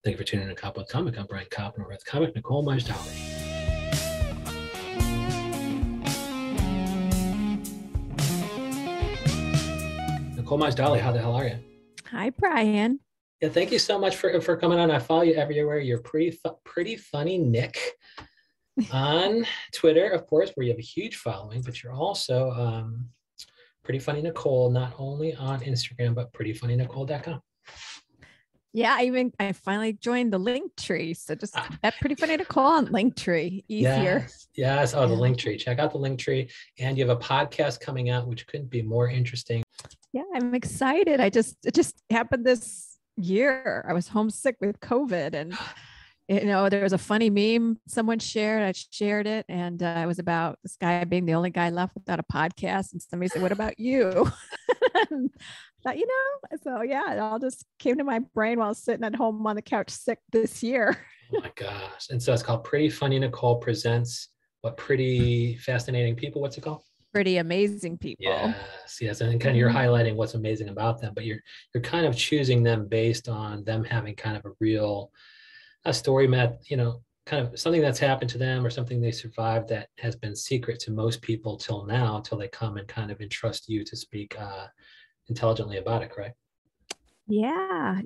Thank you for tuning in to Koppen with Comic. I'm Brian Koppen. We're with comic Nicole Majdali. Nicole Majdali, how the hell are you? Hi, Brian. Yeah, thank you so much for coming on. I follow you everywhere. You're pretty funny, Nick, on Twitter, of course, where you have a huge following, but you're also Pretty Funny Nicole, not only on Instagram, but prettyfunnynicole.com. Yeah, I finally joined the link tree. So just at Pretty Funny Nicole on Linktree. Easier. Yes. Oh, the link tree. Check out the link tree. And you have a podcast coming out, which couldn't be more interesting. Yeah, I'm excited. It just happened this year. I was homesick with COVID, and there was a funny meme someone shared. I shared it, and it was about this guy being the only guy left without a podcast. And somebody said, "What about you?" Thought, so yeah, it all just came to my brain while I was sitting at home on the couch sick this year. Oh my gosh. And so it's called Pretty Funny Nicole Presents What Pretty Fascinating People. What's it called? Pretty amazing people. Yes. And kind of you're highlighting what's amazing about them, but you're kind of choosing them based on them having kind of a story, kind of something that's happened to them or something they survived that has been secret to most people till now, till they come and kind of entrust you to speak intelligently about it, correct? Yeah.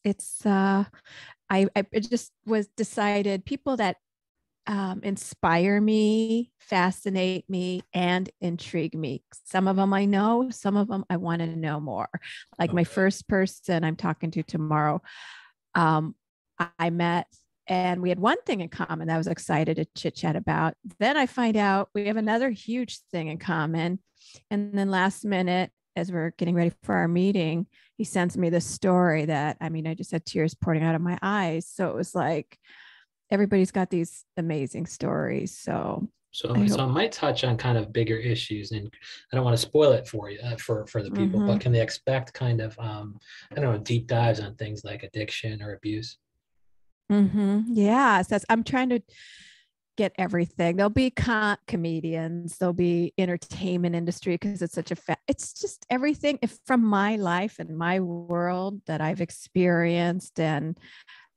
It's it just was decided people that inspire me, fascinate me, and intrigue me. Some of them I know, some of them I want to know more. Like my first person I'm talking to tomorrow, I met and we had one thing in common that I was excited to chit chat about. Then I find out we have another huge thing in common. And then last minute, as we're getting ready for our meeting, he sends me this story that, I just had tears pouring out of my eyes. So it was like, everybody's got these amazing stories. So I might touch on kind of bigger issues, and I don't want to spoil it for you, for the people, but can they expect kind of, deep dives on things like addiction or abuse? Yeah. So I'm trying to get everything. There'll be comedians, there'll be entertainment industry, because it's it's just everything from my life and my world that I've experienced, and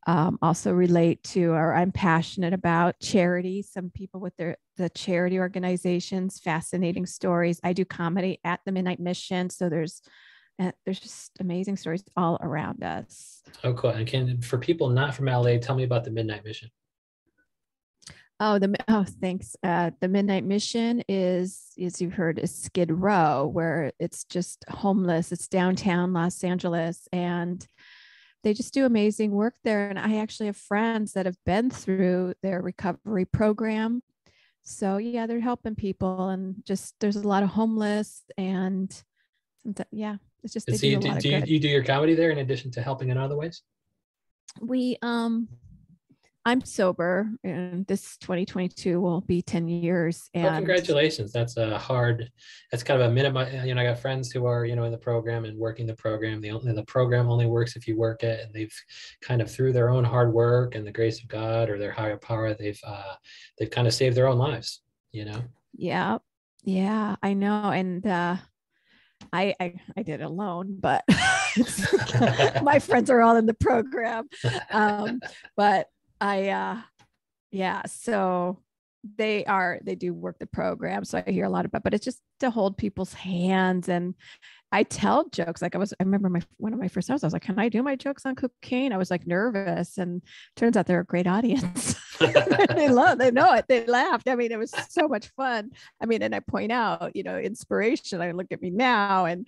also relate to, or I'm passionate about charity. Some people with the charity organizations, fascinating stories. I do comedy at the Midnight Mission. So there's just amazing stories all around us. Oh, cool. And for people not from LA, tell me about the Midnight Mission. Thanks. The Midnight Mission is, as you've heard, is Skid Row, where it's just homeless. It's downtown Los Angeles, and they just do amazing work there. And I actually have friends that have been through their recovery program. So yeah, they're helping people, and just there's a lot of homeless, and it's just do you do your comedy there in addition to helping in other ways? I'm sober, and this 2022 will be 10 years. And congratulations. That's kind of a minute. I got friends who are, in the program and working the program. The program only works if you work it, and they've kind of, through their own hard work and the grace of God or their higher power, they've kind of saved their own lives, Yeah, I know. And I did it alone, but my friends are all in the program. But so they do work the program. So I hear a lot about, but it's just to hold people's hands. And I tell jokes. Like I remember one of my first times, I was like, can I do my jokes on cocaine? I was like nervous, and turns out they're a great audience. They know it. They laughed. It was so much fun. And I point out, inspiration. I look at me now, and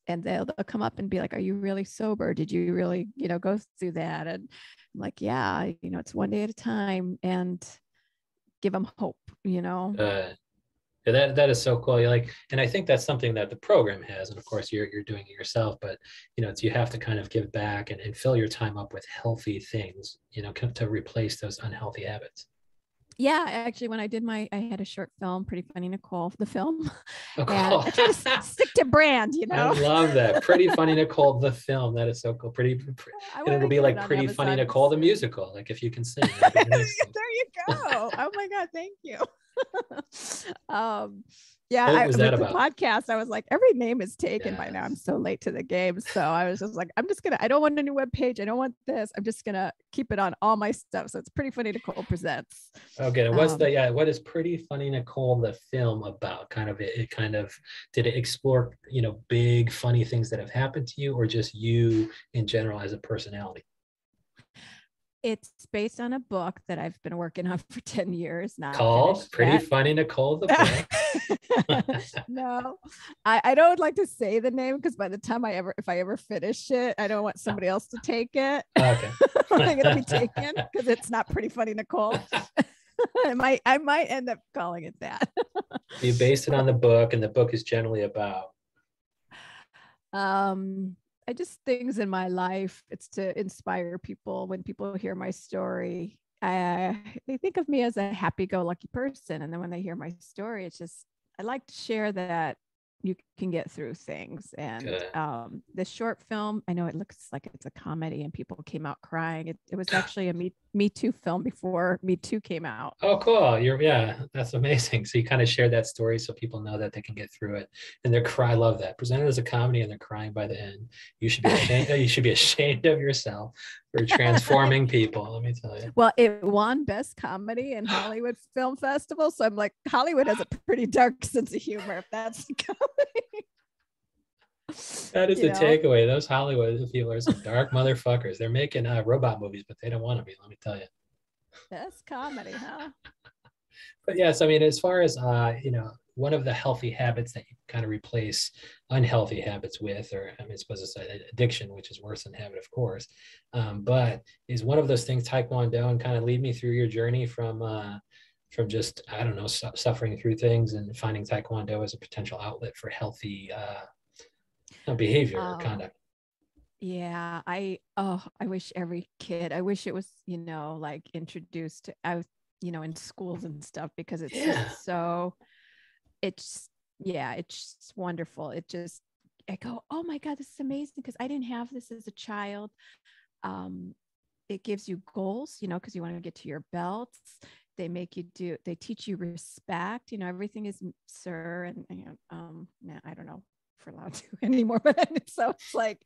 they'll come up and be like, are you really sober? Did you really, go through that? And I'm like, yeah, it's one day at a time, and give them hope, That is so cool. And I think that's something that the program has, and of course you're doing it yourself, but you have to kind of give back and fill your time up with healthy things, to replace those unhealthy habits. Yeah, actually, when I had a short film, Pretty Funny Nicole, the film. Oh, cool. And I try to stick to brand, I love that. Pretty Funny Nicole, the film. That is so cool. And it'll be like Pretty Funny Nicole, the musical. Like if you can sing. There you go. Oh my God, thank you. Yeah, What was that with the about? podcast, I was like, every name is taken by now. I'm Yes. so late to the game. So I was just like, I don't want a new web page. I don't want this. I'm just gonna keep it on all my stuff. So it's Pretty Funny Nicole Presents. Okay, and Um, what is Pretty Funny Nicole the film about? Kind of it kind of did it explore, big funny things that have happened to you or just you in general as a personality? it's based on a book that I've been working on for 10 years, not Called finished Pretty yet. Funny Nicole the book. No, I don't like to say the name because by the time if I ever finish it, I don't want somebody else to take it. Okay. Like it'll be taken because it's not Pretty Funny Nicole. I might end up calling it that. You based it on the book, and the book is generally about. um I just things in my life. It's to inspire people. When people hear my story, they think of me as a happy-go-lucky person, and then when they hear my story, it's just I like to share that you can get through things. And Good. this short film, I know it looks like it's a comedy, and people came out crying. It was actually a Me Too film before Me Too came out. Oh, cool. Yeah, that's amazing. So you kind of share that story so people know that they can get through it. And they're cry. I love that. Presented as a comedy and they're crying by the end. You should be ashamed. You should be ashamed of yourself for transforming people. Let me tell you. Well, it won Best Comedy in Hollywood Film Festival. So I'm like, Hollywood has a pretty dark sense of humor, if that's the comedy. That is You the know, takeaway. Those Hollywood people are some dark motherfuckers. They're making robot movies, but they don't want to be. Let me tell you. best comedy, huh? But yes, I mean, as far as one of the healthy habits that you kind of replace unhealthy habits with, or I mean, I suppose it's addiction, which is worse than habit, of course. But is one of those things Taekwondo, and kind of lead me through your journey from just I don't know suffering through things and finding Taekwondo as a potential outlet for healthy behavior or Oh, conduct. yeah. I wish every kid, I wish it was, like introduced to, in schools and stuff, because it's Yeah, just so, it's, yeah, it's just wonderful. I go, oh my God, this is amazing because I didn't have this as a child. Um, it gives you goals, because you want to get to your belts. They teach you respect, everything is sir. And, I don't know if we're allowed to anymore, but so it's like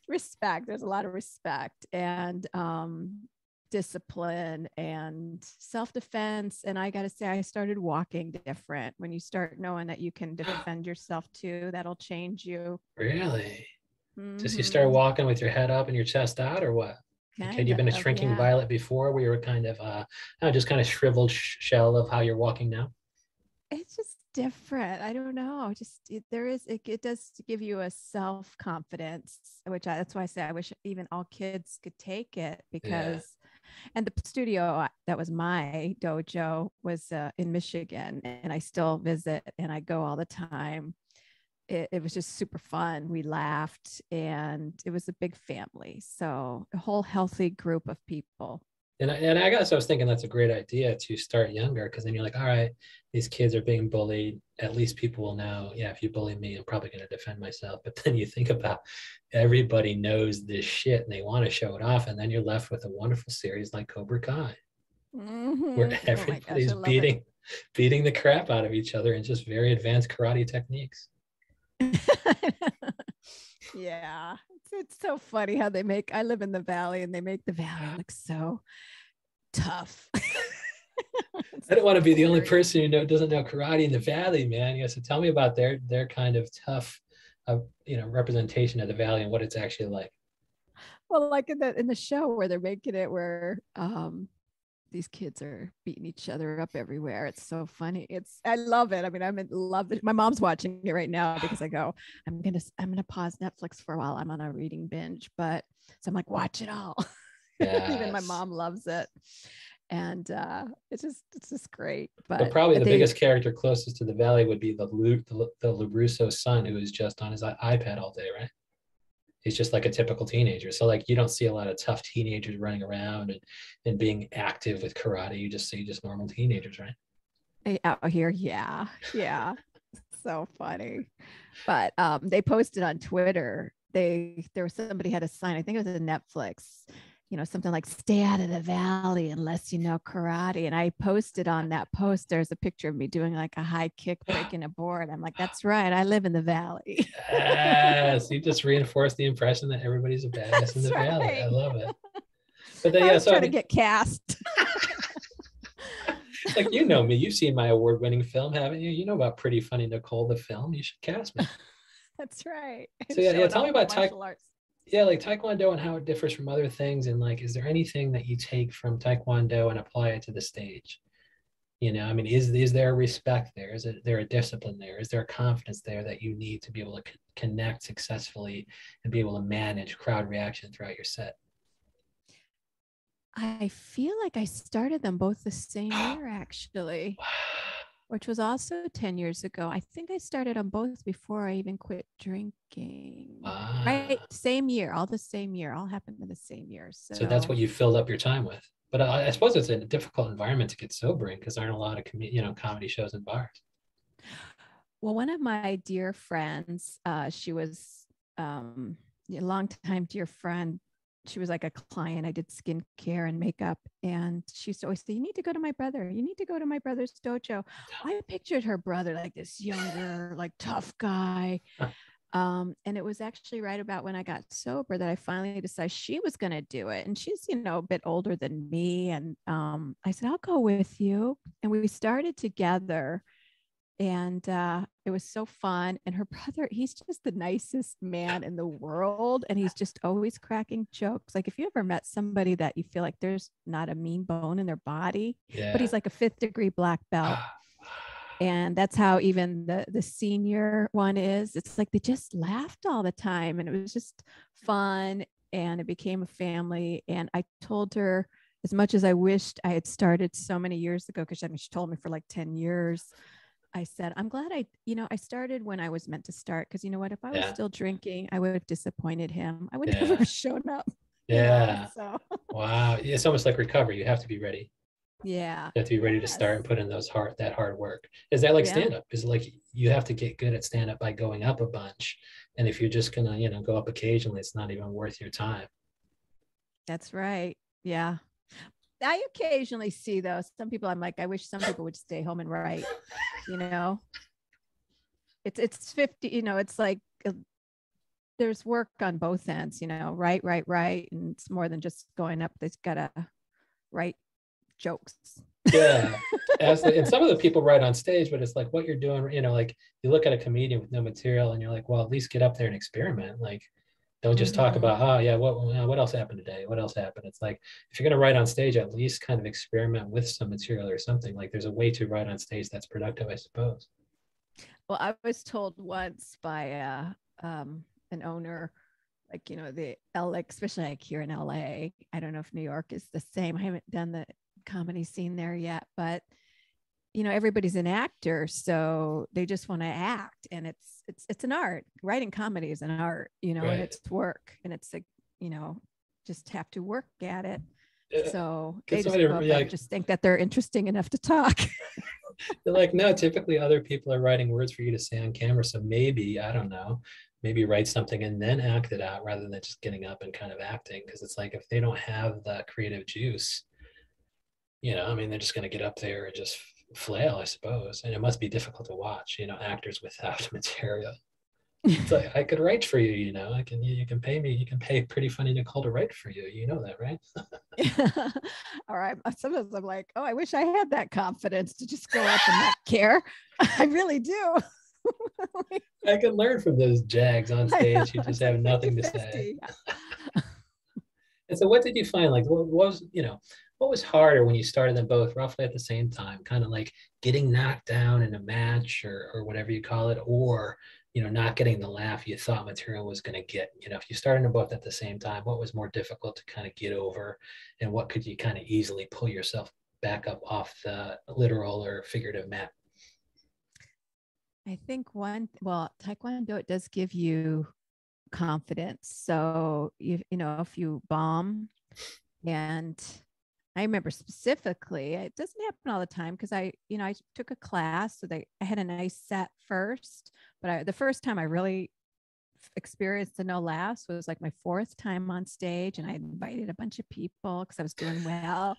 respect. There's a lot of respect and discipline and self-defense. And I got to say, I started walking different. When you start knowing that you can defend yourself too, that'll change you. really. Just you start Mm-hmm. walking with your head up and your chest out, or what? Like, had Kind you been a of, shrinking yeah. violet before, where you were kind of just kind of shriveled shell of how you're walking now? It's just different. I don't know. It does give you a self confidence, that's why I say I wish even all kids could take it, Yeah. because and the studio that was my dojo was in Michigan, and I still visit and I go all the time. It was just super fun. We laughed, and it was a big family. So a whole healthy group of people. And I guess I was thinking that's a great idea to start younger, because then you're like, all right, these kids are being bullied. At least people will know, yeah, if you bully me, I'm probably going to defend myself. But then you think about everybody knows this shit and they want to show it off. And then you're left with a wonderful series like Cobra Kai, where Mm-hmm. Oh my gosh, I everybody's love it. beating the crap out of each other in just very advanced karate techniques. Yeah, it's so funny how I live in the valley, and they make the valley look so tough. It's I don't want to be the only hilarious. person who doesn't know karate in the valley, man. So tell me about their kind of tough, representation of the valley and what it's actually like. Well, like in the show where they're making it where these kids are beating each other up everywhere. It's so funny. I love it. I mean, I'm in love. My mom's watching it right now because I go, I'm gonna pause Netflix for a while. I'm on a reading binge, but so I'm like, watch it all. Even my Yes. mom loves it. And it's just great. But But probably the they biggest character closest to the valley would be the LaRusso son, who is just on his iPad all day, right? He's just like a typical teenager. So like you don't see a lot of tough teenagers running around and being active with karate. You just see just normal teenagers, right? out here, yeah, yeah, so funny. But they posted on Twitter. There was somebody had a sign. I think it was a Netflix, something like stay out of the valley unless you know karate. And I posted on that post, there's a picture of me doing like a high kick, breaking a board. I'm like, that's right. I live in the valley. Yes, you just reinforced the impression that everybody's a badass in the That's valley. I right. love it. But then, I yeah, was so I trying to mean, get cast. like, you know me, you've seen my award-winning film, haven't you? You know about Pretty Funny Nicole, the film. You should cast me. That's right. So And yeah, showing tell me off my about martial arts. yeah, like Taekwondo and how it differs from other things, and like, is there anything that you take from Taekwondo and apply it to the stage? I mean, is there a respect there? Is it there a discipline there? Is there a confidence there that you need to be able to connect successfully and be able to manage crowd reaction throughout your set? I feel like I started them both the same year, actually, which was also 10 years ago. I think I started them both before I even quit drinking. Right. Ah, Same year, all the same year, all happened in the same year. so that's So, what you filled up your time with. But I suppose it's a difficult environment to get sober in because there aren't a lot of comedy shows and bars. well, one of my dear friends, she was a long time dear friend. She was like a client. I did skincare and makeup. And she used to always say, you need to go to my brother. You need to go to my brother's dojo. I pictured her brother like this younger, like tough guy. And it was actually right about when I got sober that I finally decided she was going to do it. And she's, a bit older than me. And I said, I'll go with you. And we started together. And it was so fun. And her brother, he's just the nicest man in the world. And he's just always cracking jokes. Like if you ever met somebody that you feel like there's not a mean bone in their body, but Yeah. he's like a fifth degree black belt. And that's how even the senior one is. It's like they just laughed all the time. And it was just fun. And it became a family. And I told her, as much as I wished I had started so many years ago, because she told me for like 10 years. I said, I'm glad I started when I was meant to start. Cause you know what, if I was Yeah. still drinking, I would have disappointed him. I would never Yeah. have shown up, Yeah. So Wow. It's almost like recovery. You have to be ready. yeah. You have to be ready to start Yes. and put in that hard work. Is that like Yeah. stand up? Is it like you have to get good at stand up by going up a bunch? And if you're just gonna, go up occasionally, it's not even worth your time. That's right. Yeah. I occasionally see though, some people I'm like, I wish some people would stay home and write, you know, it's 50, it's like there's work on both ends, write. And it's more than just going up. They've got to write jokes. Yeah. And some of the people write on stage, but it's like what you're doing, like you look at a comedian with no material and you're like, well, at least get up there and experiment. Like, don't just talk Mm-hmm. about, oh yeah, what else happened today? What else happened? It's like if you're gonna write on stage, at least kind of experiment with some material or something. Like there's a way to write on stage that's productive, I suppose. Well, I was told once by an owner, like, the LA, especially like here in LA. I don't know if New York is the same. I haven't done the comedy scene there yet, but everybody's an actor, so they just want to act, and it's an art. Writing comedy is an art, and Right. it's work, and it's like, just have to work at it. So they Because just somebody go up there and like just think that they're interesting enough to talk. they're like, no, typically other people are writing words for you to say on camera. So maybe, I don't know, maybe write something and then act it out rather than just getting up and kind of acting. Because it's like if they don't have the creative juice, I mean, they're just going to get up there and just flail, I suppose. And it must be difficult to watch, actors without material. It's like I could write for you, I can you can pay me, you can pay Pretty Funny Nicole to write for you. You know that, right? All right. Sometimes I'm like, oh, I wish I had that confidence to just go up and not care. I really do. I can learn from those jags on stage who just It's have like nothing to say. 50-50. And so what did you find? Like what was harder when you started them both roughly at the same time? Kind of like getting knocked down in a match or whatever you call it, or not getting the laugh you thought material was going to get. If you started them both at the same time, what was more difficult to kind of get over, and what could you kind of easily pull yourself back up off the literal or figurative mat? I think Taekwondo, it does give you confidence. So if you bomb, and I remember specifically, it doesn't happen all the time because I took a class, so I had a nice set first, but the first time I really experienced the no laughs was like my fourth time on stage, and I invited a bunch of people because I was doing well,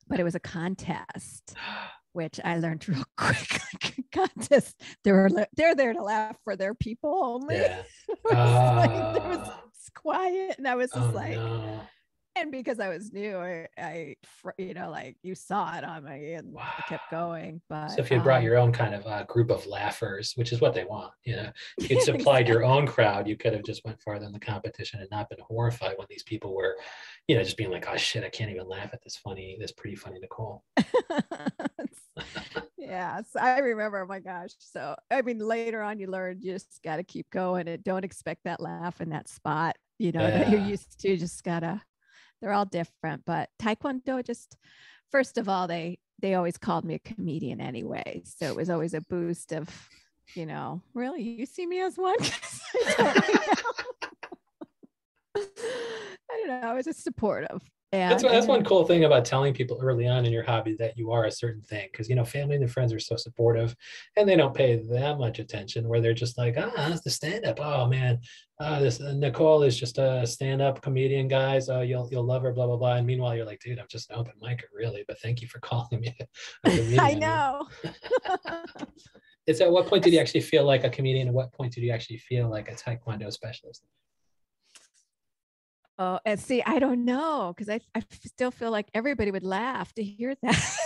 but it was a contest, which I learned real quick. Contest, they're there to laugh for their people only. Yeah. There was quiet, and I was Oh just like, no. and because I was new, I like you saw it on me, and Wow. I kept going. So But if you had brought your own kind of group of laughers, which is what they want, if you'd supplied exactly. your own crowd, you could have just went farther in the competition and not been horrified when these people were, just being like, oh shit, I can't even laugh at this pretty funny Nicole. Yeah, so I remember, oh my gosh. So I mean, later on you learn you just got to keep going and don't expect that laugh in that spot, that you're Yeah. used to. Just gotta, they're all different. But Taekwondo, just first of all, they always called me a comedian anyway. So it was always a boost of, really, you see me as one? I don't know. I was just supportive. That's one And cool thing about telling people early on in your hobby that you are a certain thing, because family and friends are so supportive, and they don't pay that much attention. Where they're just like, that's the stand up. Oh man, this Nicole is just a stand up comedian, guys. You'll love her, blah blah blah. And meanwhile, you're like, dude, I'm just an open micer, really. But thank you for calling me a I comedian. know. It's at what point did you actually feel like a comedian? At what point did you actually feel like a Taekwondo specialist? Oh, and see, I don't know, because I still feel like everybody would laugh to hear that.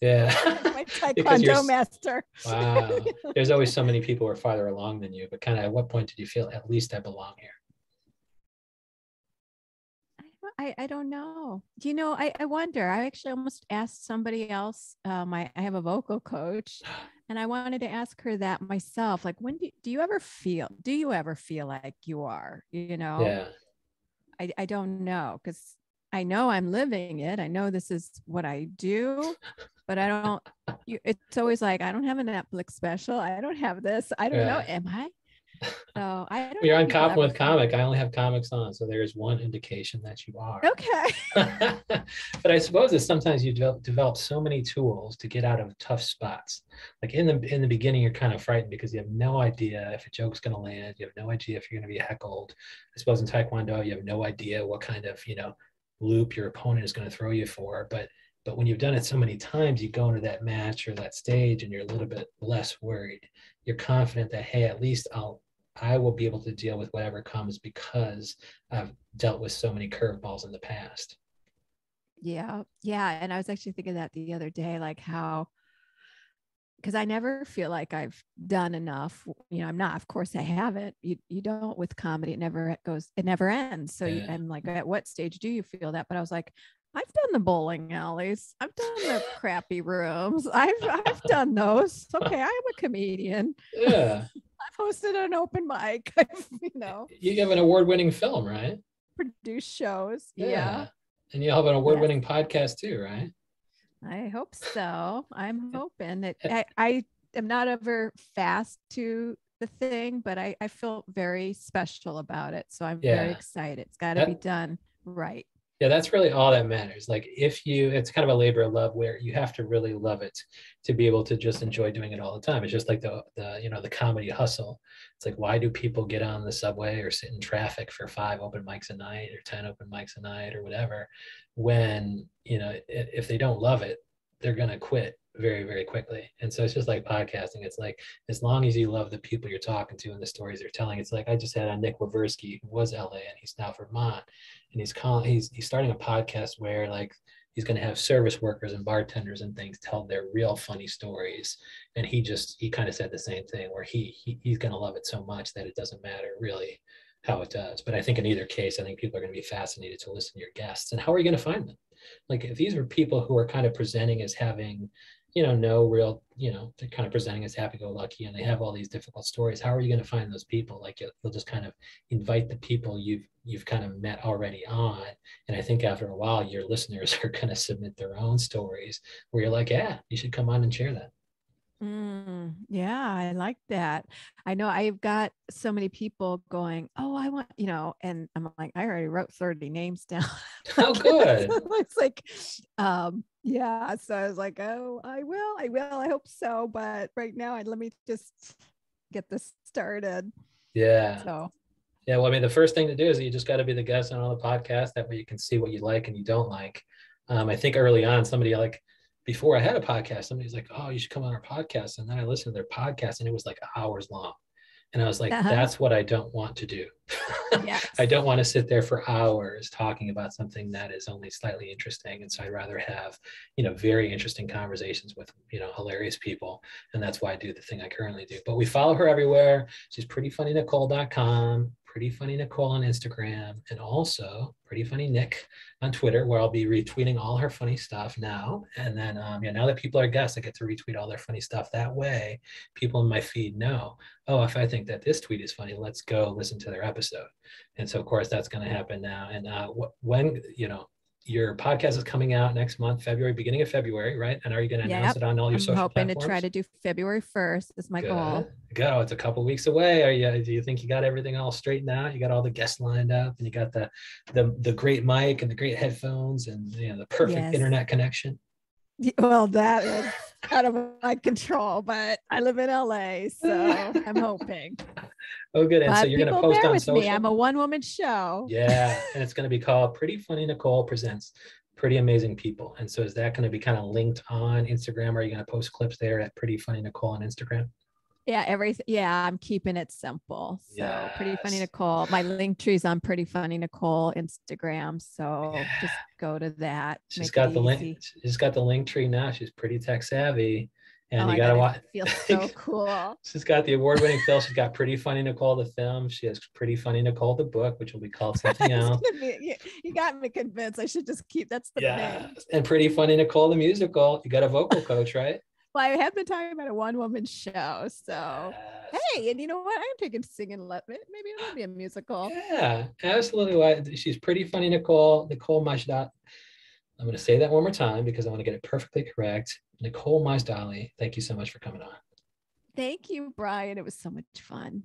Yeah. My Because Taekwondo master. wow. There's always so many people who are farther along than you, but kind of at what point did you feel at least I belong here? I don't know. I wonder. I actually almost asked somebody else. I have a vocal coach, and I wanted to ask her that myself. Like, when do you ever feel like you are? Yeah. I don't know, because I know I'm living it. I know this is what I do, but I don't. It's always like, I don't have a Netflix special. I don't have this. I don't know. Yeah. Am I? So I don't Well, you're know if on people Koppen ever with feel. comic. I only have comics on, so there's one indication that you are. Okay. But I suppose that sometimes you develop so many tools to get out of tough spots. Like in the beginning, you're kind of frightened because you have no idea if a joke's going to land. You have no idea if you're going to be heckled. I suppose in Taekwondo, you have no idea what kind of loop your opponent is going to throw you for. But when you've done it so many times, you go into that match or that stage, and you're a little bit less worried. You're confident that, hey, at least I will be able to deal with whatever comes because I've dealt with so many curveballs in the past. Yeah. Yeah. And I was actually thinking that the other day, like how, because I never feel like I've done enough. I'm not, of course I haven't. You don't with comedy. It never ends. So Yeah. I'm like, at what stage do you feel that? But I was like, I've done the bowling alleys. I've done the crappy rooms. I've done those. Okay. I'm a comedian. Yeah. I've hosted an open mic. You have an award-winning film, right? Produced shows. Yeah. Yeah. And you have an Yes. award-winning podcast too, right? I hope so. I'm hoping that I am not ever fast to the thing, but I feel very special about it. So I'm very Yeah. excited. It's got to be That done right. Yeah, that's really all that matters. Like it's kind of a labor of love where you have to really love it to be able to just enjoy doing it all the time. It's just like the comedy hustle. It's like, why do people get on the subway or sit in traffic for 5 open mics a night or 10 open mics a night or whatever, when, if they don't love it, they're going to quit very, very quickly. And so it's just like podcasting. It's like, as long as you love the people you're talking to and the stories they're telling, it's like I just had on Nick Waversky, who was LA and he's now Vermont, and he's starting a podcast where like he's going to have service workers and bartenders and things tell their real funny stories. And he kind of said the same thing, where he's going to love it so much that it doesn't matter really how it does. But I think in either case, I think people are going to be fascinated to listen to your guests. And how are you going to find them? Like, if these are people who are kind of presenting as having, no real, they're kind of presenting as happy-go-lucky and they have all these difficult stories, how are you going to find those people? Like, you'll just kind of invite the people you've kind of met already on. And I think after a while, your listeners are going to submit their own stories where you're like, yeah, you should come on and share that. Yeah, I like that. I know I've got so many people going, oh, I want, and I'm like, I already wrote 30 names down. Oh, good. It's like, yeah. So I was like, oh, I will. I hope so. But right now, let me just get this started. Yeah. So Yeah, well, I mean, the first thing to do is you just got to be the guest on all the podcasts. That way you can see what you like and you don't like. I think early on, somebody like before I had a podcast, somebody's like, "Oh, you should come on our podcast." And then I listened to their podcast, and it was like hours long. And I was like, Uh-huh. that's what I don't want to do. I Yes. don't want to sit there for hours talking about something that is only slightly interesting. And so I'd rather have, very interesting conversations with, hilarious people. And that's why I do the thing I currently do. But we follow her everywhere. She's prettyfunnynicole.com, Pretty Funny Nicole on Instagram, and also Pretty Funny Nick on Twitter, where I'll be retweeting all her funny stuff now. And then, now that people are guests, I get to retweet all their funny stuff. That way, people in my feed know, oh, if I think that this tweet is funny, let's go listen to their episode. And so, of course, that's going to happen now. And when, your podcast is coming out next month, February, beginning of February, right? And are you going to announce Yep. it on all your I'm social hoping to try platforms? to do February 1st is my Good. goal. Go. It's a couple weeks away. Do you think you got everything all straightened out? You got all the guests lined up, and you got the great mic and the great headphones, and the perfect Yes. internet connection? Well, that is out of my control, but I live in LA, so I'm hoping. Oh, good. And so But you're going to people post bear on with me. I'm social? a one-woman show. Yeah. And it's going to be called Pretty Funny Nicole Presents Pretty Amazing People. And so is that going to be kind of linked on Instagram? Or are you going to post clips there at Pretty Funny Nicole on Instagram? Yeah, everything. Yeah, I'm keeping it simple. So Pretty Funny Yes. Nicole. My link tree's on Pretty Funny Nicole Instagram. Yeah. So just go to that. She's Make it got the link. easy. She's got the link tree now. She's pretty tech savvy. Oh And you my got to God, I watch. feel so cool. She's got the award-winning film. She's got Pretty Funny Nicole the film. She has Pretty Funny Nicole the book, which will be called something It's else. gonna be, you got me convinced. I should just keep that's the Yeah, name. and Pretty Funny Nicole the musical. You got a vocal coach, right? Well, I have been talking about a one-woman show. So Yes. hey, and you know what? I'm taking singing. Maybe it'll be a musical. Yeah, absolutely. Why she's Pretty Funny Nicole Majdali. I'm going to say that one more time because I want to get it perfectly correct. Nicole Majdali. Thank you so much for coming on. Thank you, Brian. It was so much fun.